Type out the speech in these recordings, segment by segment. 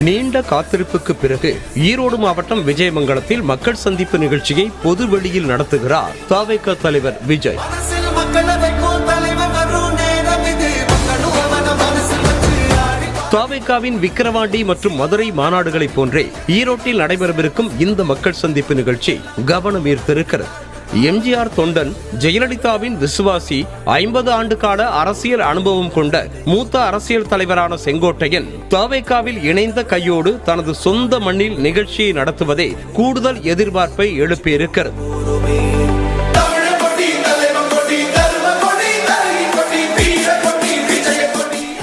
நீண்ட காத்திருப்புக்கு பிறகு ஈரோடு மாவட்டம் விஜயமங்கலத்தில் மக்கள் சந்திப்பு நிகழ்ச்சியை பொது வெளியில் நடத்துகிறார் தவேக தலைவர் விஜய். தவேகாவின் விக்கிரவாண்டி மற்றும் மதுரை மாநாடுகளைப் போன்றே ஈரோட்டில் நடைபெறவிருக்கும் இந்த மக்கள் சந்திப்பு நிகழ்ச்சி கவனம் ஈர்த்திருக்கிறது. எம்ஜிஆர் தொண்டன், ஜெயலலிதாவின் விசுவாசி, 50 ஆண்டு கால அரசியல் அனுபவம் கொண்ட மூத்த அரசியல் தலைவரான செங்கோட்டையன் தவேகாவில் இணைந்த கையோடு தனது சொந்த மண்ணில் நிகழ்ச்சியை நடத்துவதே கூடுதல் எதிர்பார்ப்பை எழுப்பியிருக்கிறது.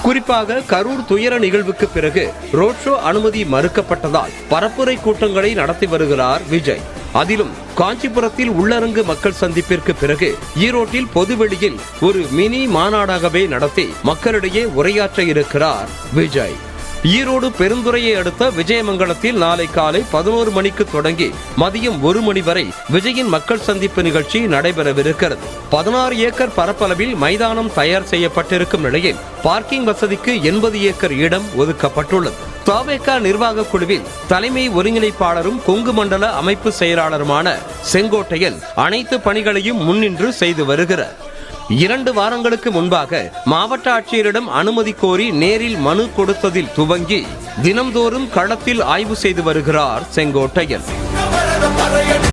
குறிப்பாக கரூர் துயர நிகழ்வுக்கு பிறகு ரோட் ஷோ அனுமதி மறுக்கப்பட்டதால் பரப்புரை கூட்டங்களை நடத்தி வருகிறார் விஜய். அதிலும் காஞ்சிபுரத்தில் உள்ளரங்கு மக்கள் சந்திப்பிற்கு பிறகு ஈரோட்டில் பொதுவெளியில் ஒரு மினி மாநாடாகவே நடத்தி மக்களிடையே உரையாற்ற இருக்கிறார் விஜய். ஈரோடு பெருந்துறையை அடுத்த விஜயமங்கலத்தில் நாளை காலை 11 மணிக்கு தொடங்கி மதியம் 1 மணி வரை விஜயின் மக்கள் சந்திப்பு நிகழ்ச்சி நடைபெறவிருக்கிறது. 16 ஏக்கர் பரப்பளவில் மைதானம் தயார் செய்யப்பட்டிருக்கும் நிலையில் பார்க்கிங் வசதிக்கு 80 ஏக்கர் இடம் ஒதுக்கப்பட்டுள்ளது. தவேக நிர்வாக குழுவில் தலைமை ஒருங்கிணைப்பாளரும் கொங்கு மண்டல அமைப்பு செயலாளருமான செங்கோட்டையன் அனைத்து பணிகளையும் முன்னின்று செய்து வருகிறார். 2 வாரங்களுக்கு முன்பாக மாவட்ட ஆட்சியரிடம் அனுமதி கோரி நேரில் மனு கொடுத்ததில் துவங்கி தினம்தோறும் களத்தில் ஆய்வு செய்து வருகிறார் செங்கோட்டையன்.